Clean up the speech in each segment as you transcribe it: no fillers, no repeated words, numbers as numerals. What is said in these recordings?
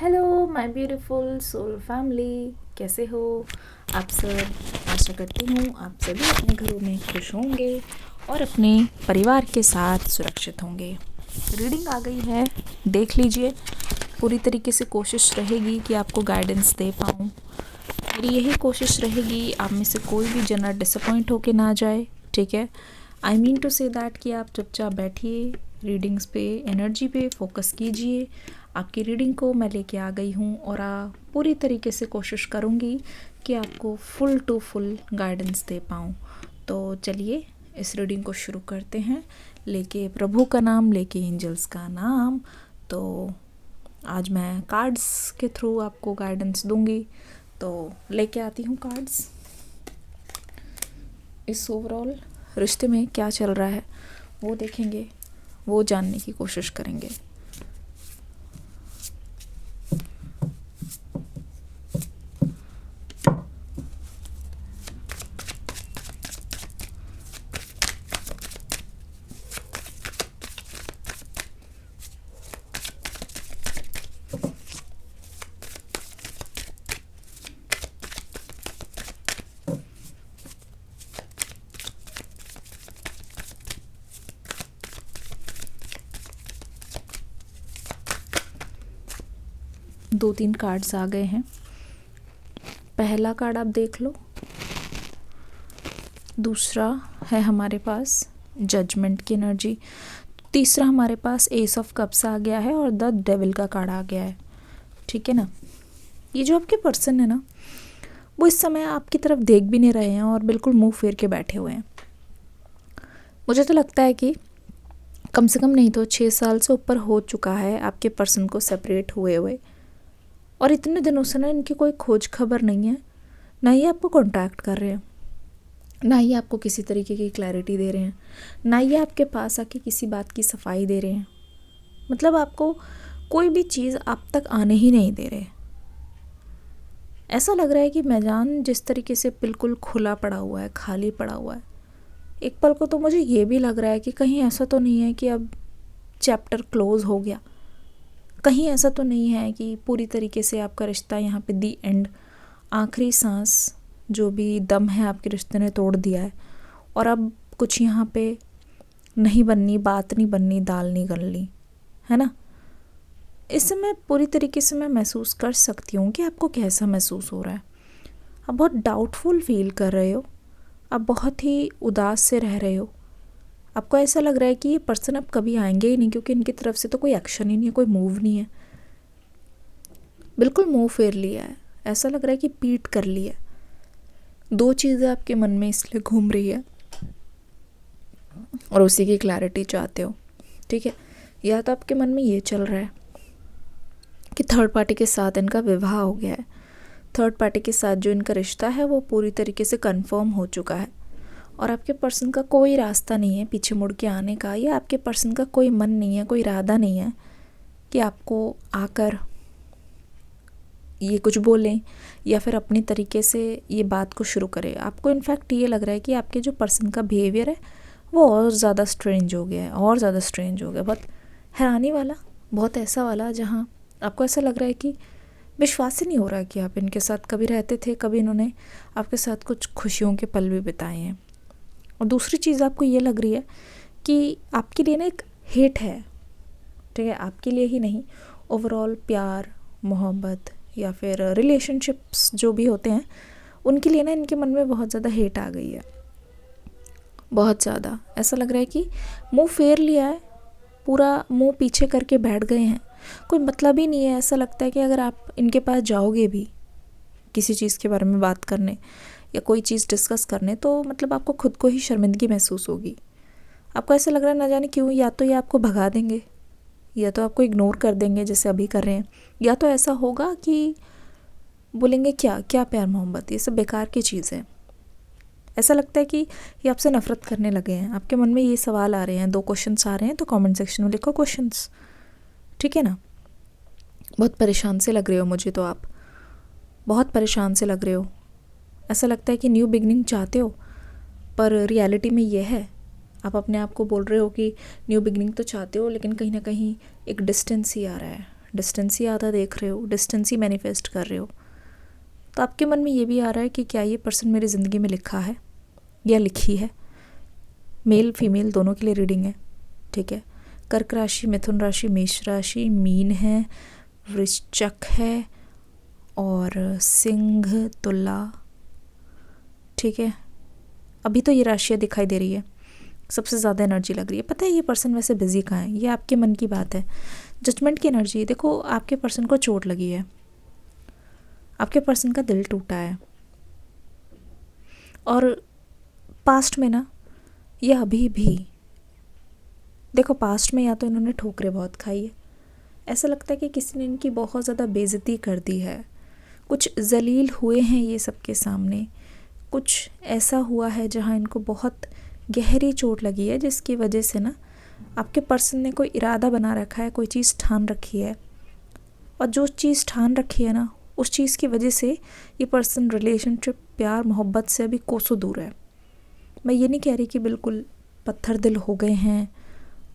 Hello my beautiful soul family, कैसे हो आप सब। आशा करती हूँ आप सभी अपने घरों में खुश होंगे और अपने परिवार के साथ सुरक्षित होंगे। रीडिंग आ गई है, देख लीजिए। पूरी तरीके से कोशिश रहेगी कि आपको गाइडेंस दे पाऊँ। मेरी यही कोशिश रहेगी आप में से कोई भी जना डिसअपॉइंट होके ना जाए, ठीक है। I mean to say that कि आप चुपचाप बैठिए, रीडिंग्स पे, एनर्जी पे फोकस कीजिए। आपकी रीडिंग को मैं लेके आ गई हूँ और पूरी तरीके से कोशिश करूँगी कि आपको फुल टू फुल गाइडेंस दे पाऊँ। तो चलिए इस रीडिंग को शुरू करते हैं, लेके प्रभु का नाम, लेके एंजल्स का नाम। तो आज मैं कार्ड्स के थ्रू आपको गाइडेंस दूंगी। तो लेके आती हूँ कार्ड्स। इस ओवरऑल रिश्ते में क्या चल रहा है वो देखेंगे, वो जानने की कोशिश करेंगे। दो तीन कार्ड्स आ गए हैं। पहला कार्ड आप देख लो। दूसरा है हमारे पास जजमेंट की एनर्जी। तीसरा हमारे पास एस ऑफ कप्स आ गया है और द डेविल का कार्ड आ गया है, ठीक है ना। ये जो आपके पर्सन है ना, वो इस समय आपकी तरफ देख भी नहीं रहे हैं और बिल्कुल मुंह फेर के बैठे हुए हैं। मुझे तो लगता है कि कम से कम नहीं तो 6 साल से ऊपर हो चुका है आपके पर्सन को सेपरेट हुए हुए, और इतने दिनों से ना इनकी कोई खोज खबर नहीं है। ना ही आपको कांटेक्ट कर रहे हैं, ना ही आपको किसी तरीके की क्लैरिटी दे रहे हैं, ना ही आपके पास आके किसी बात की सफाई दे रहे हैं। मतलब आपको कोई भी चीज़ आप तक आने ही नहीं दे रहे। ऐसा लग रहा है कि मैदान जिस तरीके से बिल्कुल खुला पड़ा हुआ है, खाली पड़ा हुआ है। एक पल को तो मुझे ये भी लग रहा है कि कहीं ऐसा तो नहीं है कि अब चैप्टर क्लोज हो गया। कहीं ऐसा तो नहीं है कि पूरी तरीके से आपका रिश्ता यहाँ पे दी एंड, आखिरी सांस जो भी दम है आपके रिश्ते ने तोड़ दिया है और अब कुछ यहाँ पे नहीं बननी, बात नहीं बननी, दाल नहीं गलनी, है ना। इस समय पूरी तरीके से मैं महसूस कर सकती हूँ कि आपको कैसा महसूस हो रहा है। आप बहुत डाउटफुल फील कर रहे हो, आप बहुत ही उदास से रह रहे हो। आपको ऐसा लग रहा है कि ये पर्सन अब कभी आएंगे ही नहीं, क्योंकि इनकी तरफ से तो कोई एक्शन ही नहीं है, कोई मूव नहीं है। बिल्कुल मुंह फेर लिया है, ऐसा लग रहा है कि पीट कर लिया है। दो चीज़ें आपके मन में इसलिए घूम रही है और उसी की क्लैरिटी चाहते हो, ठीक है। या तो आपके मन में ये चल रहा है कि थर्ड पार्टी के साथ इनका विवाह हो गया है, थर्ड पार्टी के साथ जो इनका रिश्ता है वो पूरी तरीके से कंफर्म हो चुका है और आपके पर्सन का कोई रास्ता नहीं है पीछे मुड़ के आने का, या आपके पर्सन का कोई मन नहीं है, कोई इरादा नहीं है कि आपको आकर ये कुछ बोलें या फिर अपनी तरीके से ये बात को शुरू करें। आपको इनफैक्ट ये लग रहा है कि आपके जो पर्सन का बिहेवियर है वो और ज़्यादा स्ट्रेंज हो गया है, और ज़्यादा स्ट्रेंज हो गया, बहुत हैरानी वाला, बहुत ऐसा वाला जहाँ आपको ऐसा लग रहा है कि विश्वास ही नहीं हो रहा कि आप इनके साथ कभी रहते थे, कभी इन्होंने आपके साथ कुछ खुशियों के पल भी बिताए हैं। और दूसरी चीज़ आपको ये लग रही है कि आपके लिए ना एक हेट है, ठीक है। आपके लिए ही नहीं, ओवरऑल प्यार, मोहब्बत या फिर रिलेशनशिप्स जो भी होते हैं उनके लिए ना इनके मन में बहुत ज़्यादा हेट आ गई है। बहुत ज़्यादा ऐसा लग रहा है कि मुंह फेर लिया है, पूरा मुंह पीछे करके बैठ गए हैं। कोई मतलब ही नहीं है। ऐसा लगता है कि अगर आप इनके पास जाओगे भी किसी चीज़ के बारे में बात करने या कोई चीज़ डिस्कस करने, तो मतलब आपको खुद को ही शर्मिंदगी महसूस होगी। आपको ऐसा लग रहा है ना जाने क्यों, या तो ये आपको भगा देंगे या तो आपको इग्नोर कर देंगे जैसे अभी कर रहे हैं, या तो ऐसा होगा कि बोलेंगे क्या क्या प्यार मोहब्बत, ये सब बेकार की चीज़ है। ऐसा लगता है कि ये आपसे नफरत करने लगे हैं। आपके मन में ये सवाल आ रहे हैं, 2 क्वेश्चंस आ रहे हैं, तो कमेंट सेक्शन में लिखो क्वेश्चंस, ठीक है ना। बहुत परेशान से लग रहे हो मुझे, तो आप बहुत परेशान से लग रहे हो। ऐसा लगता है कि न्यू बिगनिंग चाहते हो, पर रियलिटी में ये है, आप अपने आप को बोल रहे हो कि न्यू बिगनिंग तो चाहते हो, लेकिन कहीं ना कहीं एक डिस्टेंस ही आ रहा है, डिस्टेंस ही ज़्यादा देख रहे हो, डिस्टेंस ही मैनिफेस्ट कर रहे हो। तो आपके मन में ये भी आ रहा है कि क्या ये पर्सन मेरी ज़िंदगी में लिखा है या लिखी है। मेल फीमेल दोनों के लिए रीडिंग है, ठीक है। कर्क राशि, मिथुन राशि, मेष राशि, मीन है, वृश्चिक है और सिंह, तुला, ठीक है। अभी तो ये राशियाँ दिखाई दे रही है, सबसे ज़्यादा एनर्जी लग रही है। पता है ये पर्सन वैसे बिजी कहाँ है, ये आपके मन की बात है। जजमेंट की एनर्जी है। देखो आपके पर्सन को चोट लगी है, आपके पर्सन का दिल टूटा है, और पास्ट में ना या अभी भी, देखो पास्ट में या तो इन्होंने ठोकरें बहुत खाई है, ऐसा लगता है कि किसी ने इनकी बहुत ज़्यादा बेइज्जती कर दी है, कुछ जलील हुए हैं ये सबके सामने, कुछ ऐसा हुआ है जहाँ इनको बहुत गहरी चोट लगी है, जिसकी वजह से ना आपके पर्सन ने कोई इरादा बना रखा है, कोई चीज़ ठान रखी है, और जो चीज़ ठान रखी है ना उस चीज़ की वजह से ये पर्सन रिलेशनशिप, प्यार, मोहब्बत से अभी कोसों दूर है। मैं ये नहीं कह रही कि बिल्कुल पत्थर दिल हो गए हैं,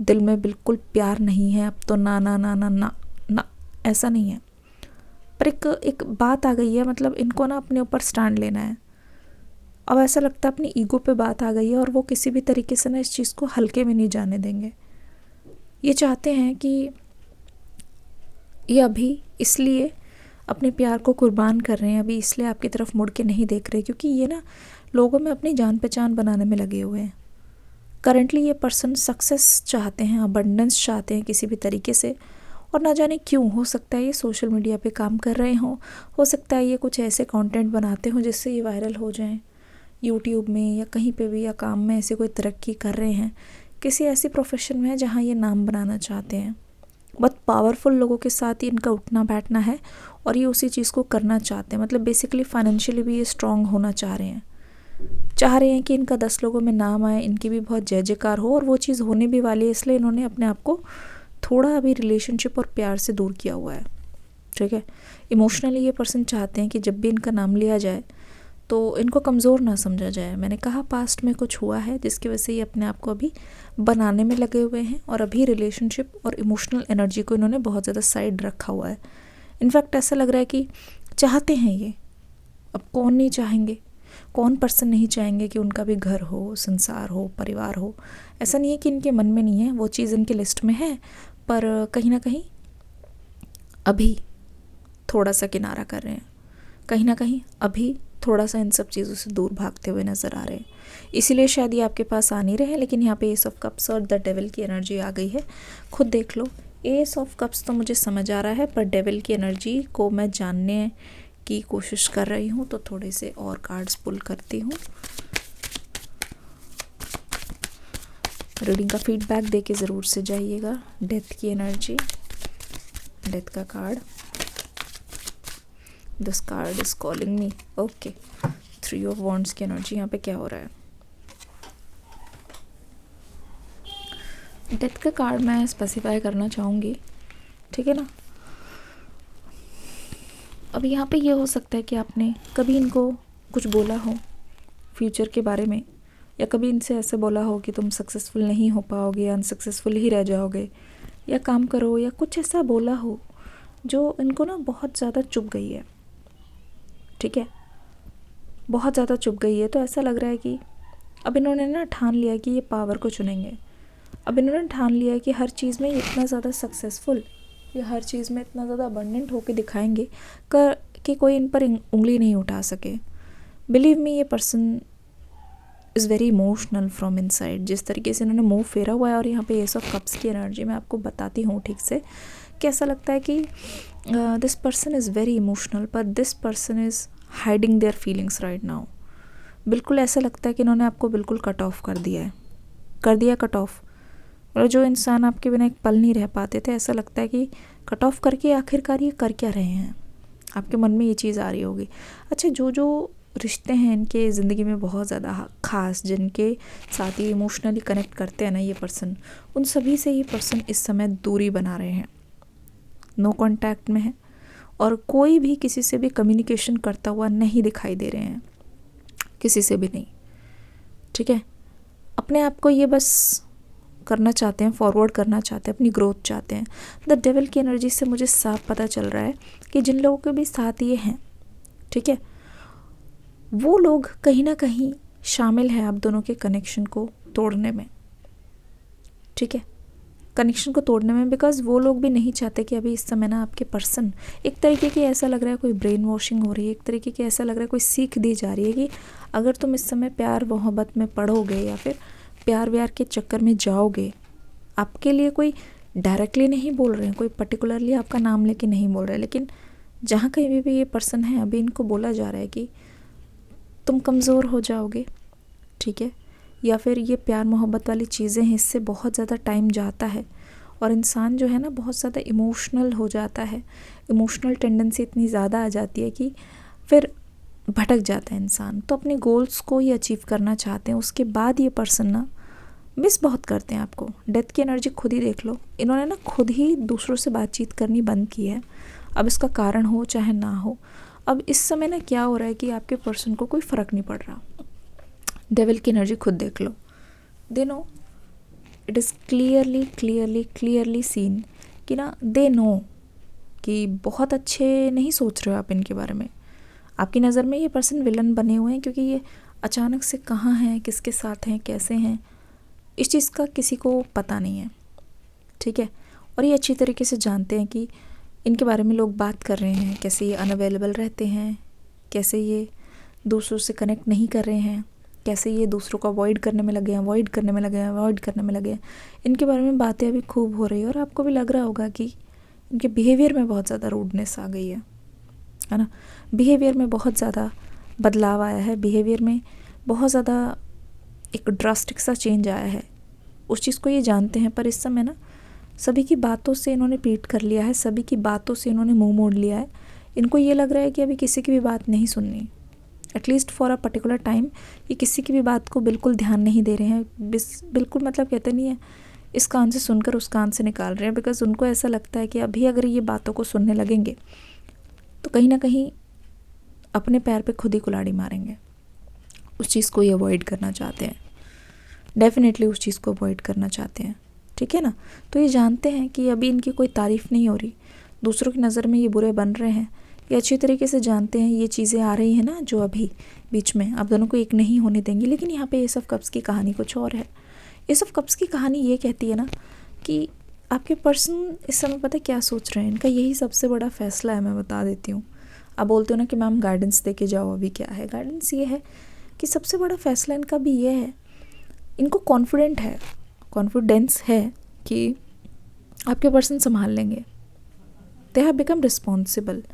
दिल में बिल्कुल प्यार नहीं है अब तो, ना ना ना ना ना ना, ऐसा नहीं है। पर एक बात आ गई है, मतलब इनको ना अपने ऊपर स्टैंड लेना है। अब ऐसा लगता है अपनी ईगो पे बात आ गई है, और वो किसी भी तरीके से ना इस चीज़ को हल्के में नहीं जाने देंगे। ये चाहते हैं कि ये अभी इसलिए अपने प्यार को कुर्बान कर रहे हैं, अभी इसलिए आपकी तरफ मुड़ के नहीं देख रहे, क्योंकि ये ना लोगों में अपनी जान पहचान बनाने में लगे हुए हैं। करंटली ये पर्सन सक्सेस चाहते हैं, अबंडेंस चाहते हैं किसी भी तरीके से, और ना जाने क्यों। हो सकता है ये सोशल मीडिया पे काम कर रहे हों, हो सकता है ये कुछ ऐसे कंटेंट बनाते हों जिससे ये वायरल हो जाएं यूट्यूब में या कहीं पे भी, या काम में ऐसे कोई तरक्की कर रहे हैं, किसी ऐसी प्रोफेशन में है जहाँ ये नाम बनाना चाहते हैं। बहुत पावरफुल लोगों के साथ ही इनका उठना बैठना है, और ये उसी चीज़ को करना चाहते हैं। मतलब बेसिकली फाइनेंशियली भी ये स्ट्रांग होना चाह रहे हैं कि इनका 10 लोगों में नाम आए, इनकी भी बहुत जय जयकार हो, और वो चीज़ होने भी वाली है। इसलिए इन्होंने अपने आप को थोड़ा अभी रिलेशनशिप और प्यार से दूर किया हुआ है, ठीक है। इमोशनली ये पर्सन चाहते हैं कि जब भी इनका नाम लिया जाए तो इनको कमज़ोर ना समझा जाए। मैंने कहा पास्ट में कुछ हुआ है जिसकी वजह से ये अपने आप को अभी बनाने में लगे हुए हैं, और अभी रिलेशनशिप और इमोशनल एनर्जी को इन्होंने बहुत ज़्यादा साइड रखा हुआ है। इनफैक्ट ऐसा लग रहा है कि चाहते हैं ये, अब कौन नहीं चाहेंगे, कौन पर्सन नहीं चाहेंगे कि उनका भी घर हो, संसार हो, परिवार हो। ऐसा नहीं है कि इनके मन में नहीं है, वो चीज़ इनके लिस्ट में है, पर कहीं ना कहीं अभी थोड़ा सा किनारा कर रहे हैं, कहीं ना कहीं अभी थोड़ा सा इन सब चीज़ों से दूर भागते हुए नज़र आ रहे हैं। इसीलिए शायद ये आपके पास आ नहीं रहे हैं। लेकिन यहाँ पे एस ऑफ कप्स और द डेविल की एनर्जी आ गई है, खुद देख लो। एस ऑफ कप्स तो मुझे समझ आ रहा है, पर डेविल की एनर्जी को मैं जानने की कोशिश कर रही हूँ, तो थोड़े से और कार्ड्स पुल करती हूँ। रीडिंग का फीडबैक दे के ज़रूर से जाइएगा। डेथ की एनर्जी, डेथ का card, this card is calling me, okay. 3 of wands की एनर्जी, यहाँ पे क्या हो रहा है। डेथ का कार्ड मैं स्पेसिफाई करना चाहूँगी, ठीक है ना। अब यहाँ पे ये हो सकता है कि आपने कभी इनको कुछ बोला हो फ्यूचर के बारे में, या कभी इनसे ऐसे बोला हो कि तुम सक्सेसफुल नहीं हो पाओगे या अनसक्सेसफुल ही रह जाओगे, या काम करो, या कुछ ऐसा बोला हो जो इनको ना बहुत ज़्यादा चुभ गई है, ठीक है, बहुत ज़्यादा चुभ गई है। तो ऐसा लग रहा है कि अब इन्होंने ना ठान लिया कि ये पावर को चुनेंगे। अब इन्होंने ठान लिया है कि हर चीज़ में इतना ज़्यादा सक्सेसफुल, या हर चीज़ में इतना ज़्यादा अबंडेंट होकर दिखाएंगे कि कोई इन पर उंगली नहीं उठा सके। बिलीव मी, ये person is very emotional from inside. जिस तरीके से इन्होंने मुंह फेरा हुआ है, और यहाँ पे एस ऑफ कप्स की एनर्जी मैं आपको बताती हूँ ठीक से, कैसा लगता है कि this person is very emotional, पर this person is hiding their feelings right now. बिल्कुल ऐसा लगता है कि इन्होंने आपको बिल्कुल कट ऑफ कर दिया है, कट ऑफ। और जो इंसान आपके बिना एक पल नहीं रह पाते थे, ऐसा लगता है कि कट ऑफ करके आखिरकार ये कर क्या रहे हैं। आपके मन में ये चीज़ आ रही होगी। अच्छा, जो रिश्ते हैं इनके ज़िंदगी में बहुत ज़्यादा ख़ास, जिनके साथ ये इमोशनली कनेक्ट करते हैं ना ये पर्सन, उन सभी से ये पर्सन इस समय दूरी बना रहे हैं, नो कांटेक्ट में है, और कोई भी किसी से भी कम्युनिकेशन करता हुआ नहीं दिखाई दे रहे हैं, किसी से भी नहीं, ठीक है। अपने आप को ये बस करना चाहते हैं, फॉरवर्ड करना चाहते हैं, अपनी ग्रोथ चाहते हैं। द डेविल की एनर्जी से मुझे साफ पता चल रहा है कि जिन लोगों के भी साथ ये हैं, ठीक है, वो लोग कहीं ना कहीं शामिल है आप दोनों के कनेक्शन को तोड़ने में, ठीक है, कनेक्शन को तोड़ने में, बिकॉज वो लोग भी नहीं चाहते कि अभी इस समय ना आपके पर्सन, एक तरीके की ऐसा लग रहा है कोई ब्रेन वॉशिंग हो रही है, एक तरीके की ऐसा लग रहा है कोई सीख दी जा रही है कि अगर तुम इस समय प्यार मोहब्बत में पढ़ोगे या फिर प्यार व्यार के चक्कर में जाओगे, आपके लिए कोई डायरेक्टली नहीं बोल रहे हैं, कोई पर्टिकुलरली आपका नाम लेके नहीं बोल रहे हैं, लेकिन जहाँ कहीं भी ये पर्सन है अभी इनको बोला जा रहा है कि तुम कमज़ोर हो जाओगे, ठीक है, या फिर ये प्यार मोहब्बत वाली चीज़ें हैं, इससे बहुत ज़्यादा टाइम जाता है और इंसान जो है ना बहुत ज़्यादा इमोशनल हो जाता है, इमोशनल टेंडेंसी इतनी ज़्यादा आ जाती है कि फिर भटक जाता है इंसान। तो अपने गोल्स को ये अचीव करना चाहते हैं, उसके बाद ये पर्सन ना मिस बहुत करते हैं आपको। डेथ की एनर्जी खुद ही देख लो, इन्होंने ना खुद ही दूसरों से बातचीत करनी बंद की है। अब इसका कारण हो चाहे ना हो, अब इस समय ना क्या हो रहा है कि आपके पर्सन को कोई फ़र्क नहीं पड़ रहा। डेविल की एनर्जी खुद देख लो, they know, it is clearly seen कि ना दे नो कि बहुत अच्छे नहीं सोच रहे हो आप इनके बारे में। आपकी नज़र में ये पर्सन विलन बने हुए हैं क्योंकि ये अचानक से कहाँ हैं, किसके साथ हैं, कैसे हैं, इस चीज़ का किसी को पता नहीं है, ठीक है। और ये अच्छी तरीके से जानते हैं कि इनके बारे में लोग बात कर रहे हैं, कैसे ये अनअवेलेबल रहते हैं, कैसे ये दूसरों से कनेक्ट नहीं कर रहे हैं, कैसे ये दूसरों को अवॉइड करने में लगे हैं। इनके बारे में बातें अभी खूब हो रही है और आपको भी लग रहा होगा कि इनके बिहेवियर में बहुत ज़्यादा रूडनेस आ गई है ना, बिहेवियर में बहुत ज़्यादा बदलाव आया है, बिहेवियर में बहुत ज़्यादा एक ड्रास्टिक सा चेंज आया है। उस चीज़ को ये जानते हैं, पर इस समय ना सभी की बातों से इन्होंने पीठ कर लिया है, सभी की बातों से इन्होंने मुंह मोड़ लिया है। इनको ये लग रहा है कि अभी किसी की भी बात नहीं सुननी, at least for a particular time. ये किसी की भी बात को बिल्कुल ध्यान नहीं दे रहे हैं, बिल्कुल मतलब कहते नहीं है इस कान से सुनकर उस कान से निकाल रहे हैं, बिकॉज उनको ऐसा लगता है कि अभी अगर ये बातों को सुनने लगेंगे तो कहीं ना कहीं अपने पैर पे खुद ही कुल्हाड़ी मारेंगे। उस चीज़ को ये अवॉइड करना चाहते हैं, डेफिनेटली उस चीज़ को अवॉइड करना चाहते हैं, ठीक है ना। तो ये जानते हैं कि अभी इनकी कोई तारीफ़ नहीं हो रही, दूसरों की नज़र में ये बुरे बन रहे हैं। ये अच्छी तरीके से जानते हैं ये चीज़ें आ रही हैं ना जो अभी बीच में आप दोनों को एक नहीं होने देंगी। लेकिन यहाँ पे एस ऑफ कप्स की कहानी कुछ और है। एस ऑफ कप्स की कहानी ये कहती है ना कि आपके पर्सन इस समय पता है क्या सोच रहे हैं, इनका यही सबसे बड़ा फैसला है। मैं बता देती हूँ, आप बोलते हो ना कि मैम गाइडेंस दे के जाओ, अभी क्या है गाइडेंस, ये है कि सबसे बड़ा फैसला इनका भी ये है, इनको कॉन्फिडेंस है कि आपके पर्सन संभाल लेंगे। They have become responsible.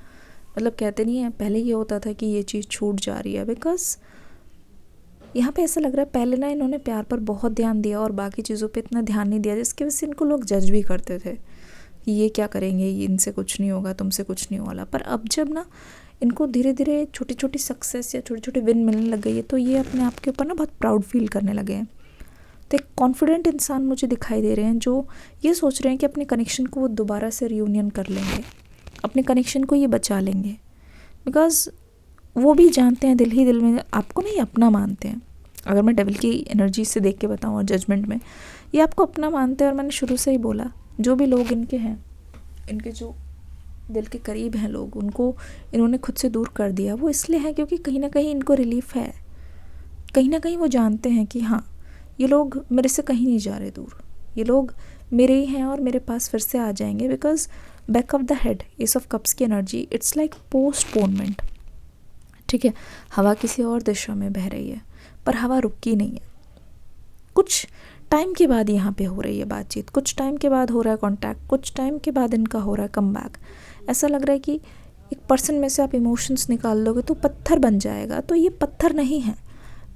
मतलब कहते नहीं है, पहले ये होता था कि ये चीज़ छूट जा रही है, बिकॉज यहाँ पे ऐसा लग रहा है पहले ना इन्होंने प्यार पर बहुत ध्यान दिया और बाकी चीज़ों पे इतना ध्यान नहीं दिया, जिसकी वजह से इनको लोग जज भी करते थे कि ये क्या करेंगे, ये इनसे कुछ नहीं होगा, तुमसे कुछ नहीं वाला। पर अब जब ना इनको धीरे धीरे छोटी छोटी सक्सेस या छोटी छोटी विन मिलने लग गई है, तो ये अपने आप के ऊपर ना बहुत प्राउड फील करने लगे हैं। तो एक कॉन्फिडेंट इंसान मुझे दिखाई दे रहे हैं जो ये सोच रहे हैं कि अपने कनेक्शन को वो दोबारा से रियूनियन कर लेंगे, अपने कनेक्शन को ये बचा लेंगे, बिकॉज वो भी जानते हैं दिल ही दिल में आपको नहीं अपना मानते हैं। अगर मैं डेविल की एनर्जी से देख के बताऊँ और जजमेंट में, ये आपको अपना मानते हैं। और मैंने शुरू से ही बोला, जो भी लोग इनके हैं, इनके जो दिल के करीब हैं लोग, उनको इन्होंने खुद से दूर कर दिया। वो इसलिए है क्योंकि कहीं ना कहीं इनको रिलीफ है, कहीं ना कहीं वो जानते हैं कि हाँ ये लोग मेरे से कहीं नहीं जा रहे दूर, ये लोग मेरे ही हैं और मेरे पास फिर से आ जाएंगे। Because back of the head S of cups की एनर्जी, इट्स लाइक पोस्टपोनमेंट, ठीक है। हवा किसी और दिशा में बह रही है पर हवा रुकी नहीं है। कुछ टाइम के बाद यहाँ पे हो रही है बातचीत, कुछ टाइम के बाद हो रहा है कांटेक्ट, कुछ टाइम के बाद इनका हो रहा है कम बैक। ऐसा लग रहा है कि एक पर्सन में से आप इमोशंस निकाल लोगे तो पत्थर बन जाएगा, तो ये पत्थर नहीं है।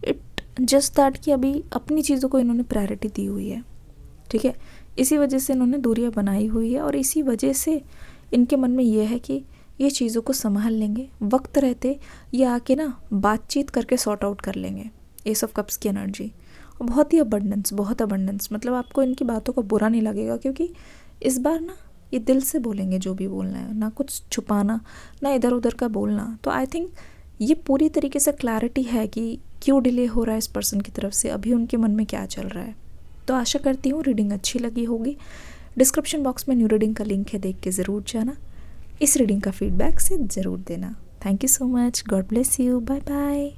इट जस्ट दैट कि अभी अपनी चीज़ों को इन्होंने प्रायोरिटी दी हुई है, ठीक है। इसी वजह से इन्होंने दूरियां बनाई हुई है और इसी वजह से इनके मन में ये है कि ये चीज़ों को संभाल लेंगे, वक्त रहते ये आके ना बातचीत करके सॉर्ट आउट कर लेंगे। एस ऑफ कप्स की एनर्जी और बहुत ही बहुत अबंडेंस, मतलब आपको इनकी बातों का बुरा नहीं लगेगा क्योंकि इस बार ना ये दिल से बोलेंगे जो भी बोलना है, ना कुछ छुपाना, ना इधर उधर का बोलना। तो आई थिंक ये पूरी तरीके से क्लैरिटी है कि क्यों डिले हो रहा है इस पर्सन की तरफ से, अभी उनके मन में क्या चल रहा है, तो आशा करती हूँ रीडिंग अच्छी लगी होगी। डिस्क्रिप्शन बॉक्स में न्यू रीडिंग का लिंक है, देख के ज़रूर जाना। इस रीडिंग का फीडबैक से ज़रूर देना। Thank you so much. God bless you. Bye bye.